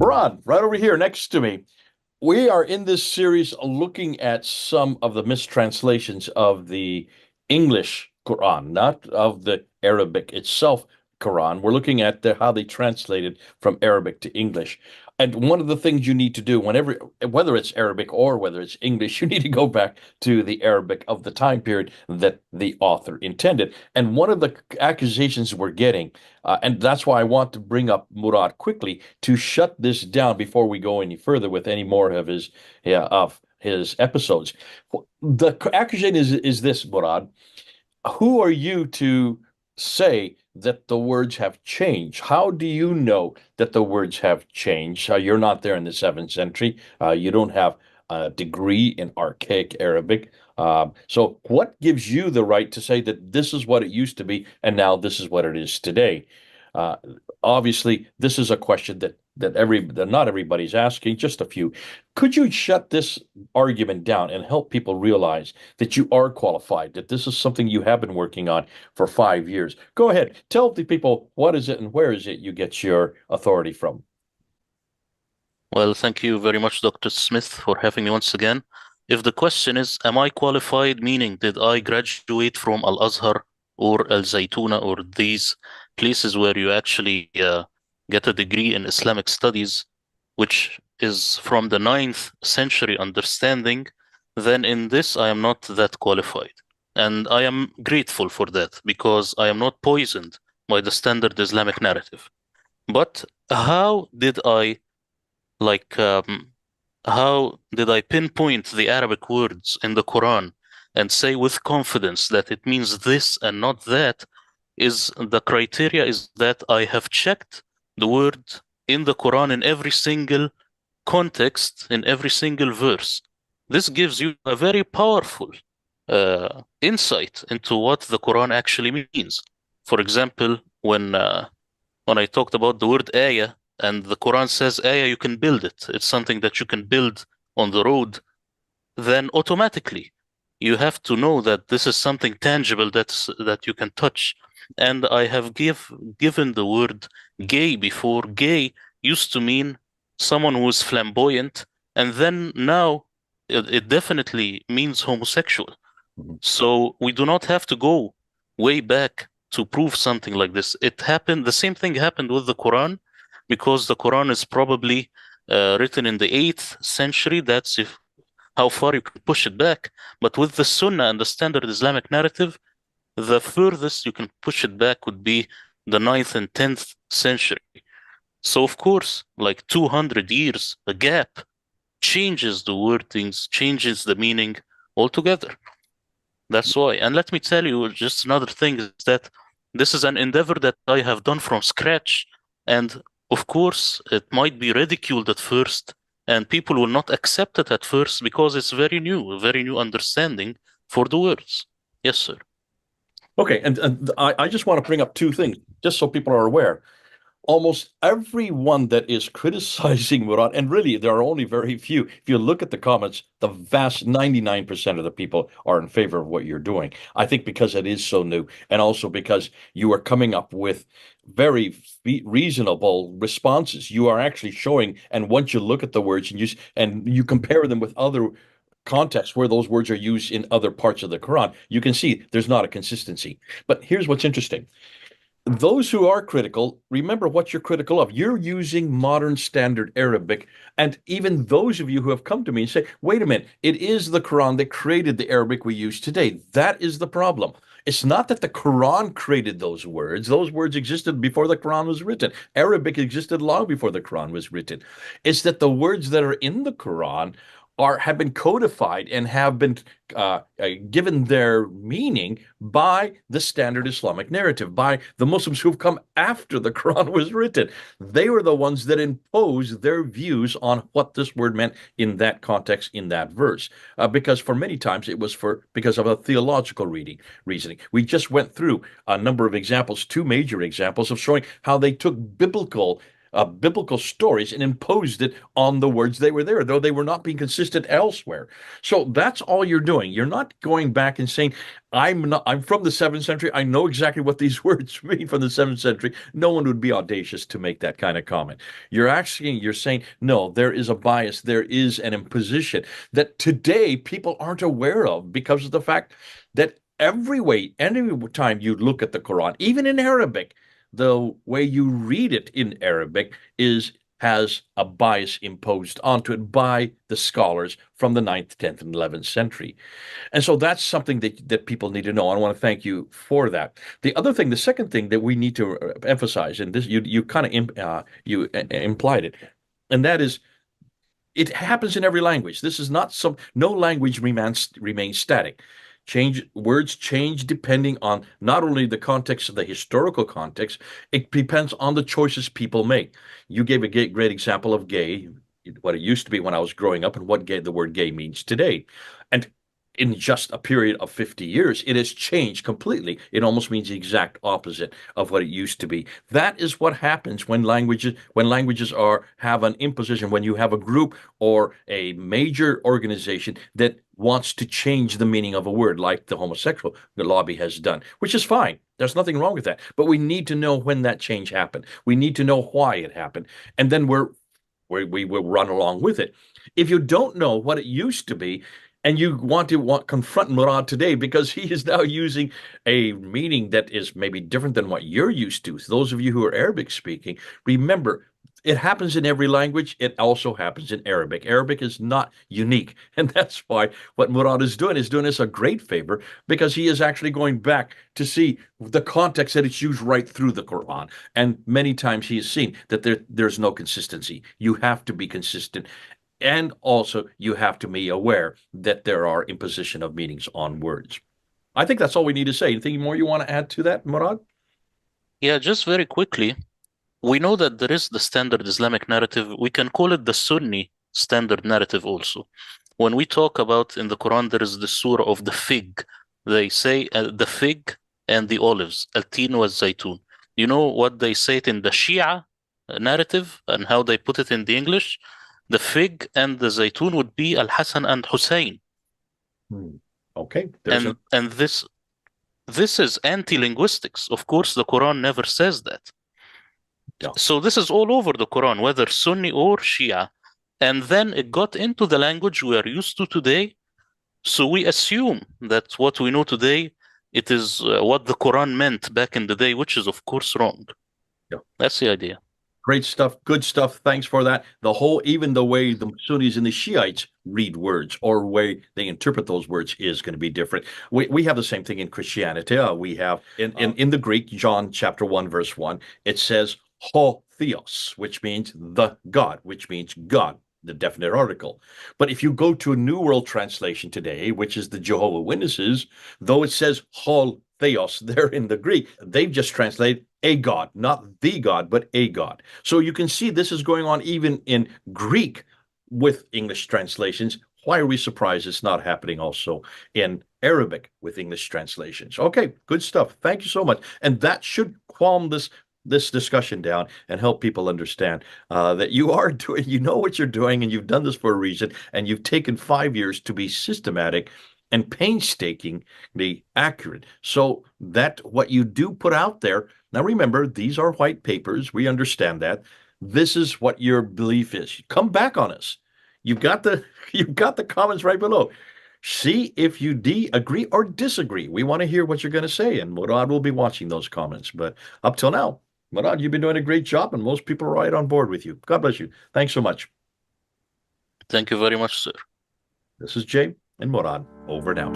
Murad, right over here next to me. We are in this series looking at some of the mistranslations of the English Quran, not of the Arabic itself Quran. We're looking at how they translated from Arabic to English. And one of the things you need to do whenever, whether it's Arabic or whether it's English, you need to go back to the Arabic of the time period that the author intended. And one of the accusations we're getting, and that's why I want to bring up Murad quickly to shut this down before we go any further with any more of his episodes. The accusation is this, Murad. Who are you to say that the words have changed? How do you know that the words have changed? You're not there in the seventh century. You don't have a degree in archaic Arabic. So, what gives you the right to say that this is what it used to be and now this is what it is today? Uh, Obviously, this is a question that not everybody's asking, just a few. Could you shut this argument down and help people realize that you are qualified, that this is something you have been working on for 5 years? Go ahead, tell the people what is it and where is it you get your authority from? Well, thank you very much, Dr. Smith, for having me once again. If the question is, am I qualified, meaning did I graduate from Al Azhar or Al Zaytuna or these places where you actually get a degree in Islamic studies, which is from the ninth century understanding, then in this I am not that qualified. And I am grateful for that because I am not poisoned by the standard Islamic narrative. But how did I like, how did I pinpoint the Arabic words in the Quran and say with confidence that it means this and not that? Is the criteria is that I have checked the word in the Quran in every single context, in every single verse. This gives you a very powerful insight into what the Quran actually means. For example, when I talked about the word ayah, and the Quran says ayah, you can build it. It's something that you can build on the road. Then automatically you have to know that this is something tangible that you can touch. And I have given the word gay before. Gay used to mean someone who is flamboyant, and then now it definitely means homosexual. Mhm. So we do not have to go way back to prove something like this. It happened, the same thing happened with the Quran, because the Quran is probably written in the 8th century. That's if how far you can push it back. But with the Sunnah and the standard Islamic narrative, the furthest you can push it back would be the ninth and 10th century. So of course, like 200 years, a gap changes the wordings, changes the meaning altogether. That's why. And let me tell you just another thing is that this is an endeavor that I have done from scratch. And of course, it might be ridiculed at first, and people will not accept it at first because it's very new, a very new understanding for the words. Yes, sir. Okay, and I just want to bring up two things, just so people are aware. Almost everyone that is criticizing Murad, and really there are only very few. If you look at the comments, the vast 99% of the people are in favor of what you're doing. I think because it is so new, and also because you are coming up with very reasonable responses. You are actually showing, and once you look at the words and you compare them with other contexts where those words are used in other parts of the Quran, you can see there's not a consistency. But here's what's interesting. Those who are critical, remember what you're critical of. You're using modern standard Arabic. And even those of you who have come to me and say, wait a minute, it is the Quran that created the Arabic we use today. That is the problem. It's not that the Quran created those words. Those words existed before the Quran was written. Arabic existed long before the Quran was written. It's that the words that are in the Quran have been codified and have been given their meaning by the standard Islamic narrative, by the Muslims who've come after the Quran was written. They were the ones that imposed their views on what this word meant in that context, in that verse. Because for many times it was because of a theological reasoning. We just went through a number of examples, two major examples of showing how they took biblical biblical stories and imposed it on the words they were there, though they were not being consistent elsewhere. So that's all you're doing. You're not going back and saying, I'm from the 7th century. I know exactly what these words mean from the 7th century. No one would be audacious to make that kind of comment. You're saying, no, there is a bias, there is an imposition that today people aren't aware of because of the fact that any time you look at the Quran, even in Arabic, the way you read it in Arabic has a bias imposed onto it by the scholars from the 9th, 10th, and 11th century. And so that's something that people need to know. I want to thank you for that. The second thing that we need to emphasize, and this you kind of implied it, and that is it happens in every language. This is not no language remains static. Words change depending on not only the context of the historical context, it depends on the choices people make. You gave a great example of gay, what it used to be when I was growing up, and what the word gay means today. And in just a period of 50 years, it has changed completely. It almost means the exact opposite of what it used to be. That is what happens when languages have an imposition, when you have a group or a major organization that wants to change the meaning of a word, like the homosexual lobby has done, which is fine. There's nothing wrong with that. But we need to know when that change happened. We need to know why it happened. And then we will run along with it. If you don't know what it used to be, and you want to confront Murad today because he is now using a meaning that is maybe different than what you're used to. So those of you who are Arabic speaking, remember, it happens in every language. It also happens in Arabic. Arabic is not unique. And that's why what Murad is doing us a great favor, because he is actually going back to see the context that it's used right through the Quran. And many times he has seen that there's no consistency. You have to be consistent. And also, you have to be aware that there are imposition of meanings on words. I think that's all we need to say. Anything more you want to add to that, Murad? Yeah, just very quickly, we know that there is the standard Islamic narrative. We can call it the Sunni standard narrative also. When we talk about in the Quran, there is the surah of the fig. They say the fig and the olives, al-tin wa zaytun. You know what they say it in the Shia narrative and how they put it in the English? The fig and the zaytun would be Al-Hasan and Hussein. Okay. And this is anti-linguistics. Of course, the Quran never says that. Yeah. So this is all over the Quran, whether Sunni or Shia. And then it got into the language we are used to today. So we assume that what we know today, it is what the Quran meant back in the day, which is of course wrong. Yeah. That's the idea. Great stuff. Good stuff. Thanks for that. Even the way the Sunnis and the Shiites read words or way they interpret those words is going to be different. We have the same thing in Christianity. We have in the Greek, John chapter 1, verse 1, it says ho theos, which means the God, which means God, the definite article. But if you go to a New World Translation today, which is the Jehovah Witnesses, though it says ho theos there in the Greek, they've just translated a God, not the God, but a God. So you can see this is going on even in Greek with English translations. Why are we surprised it's not happening also in Arabic with English translations? Okay, good stuff. Thank you so much. And that should calm this discussion down and help people understand that you know what you're doing, and you've done this for a reason, and you've taken 5 years to be systematic and painstakingly accurate. So that what you do put out there, now remember, these are white papers. We understand that. This is what your belief is. Come back on us. You've got the comments right below. See if you agree or disagree. We want to hear what you're going to say, and Murad will be watching those comments. But up till now, Murad, you've been doing a great job, and most people are right on board with you. God bless you. Thanks so much. Thank you very much, sir. This is Jay and Murad. Over now.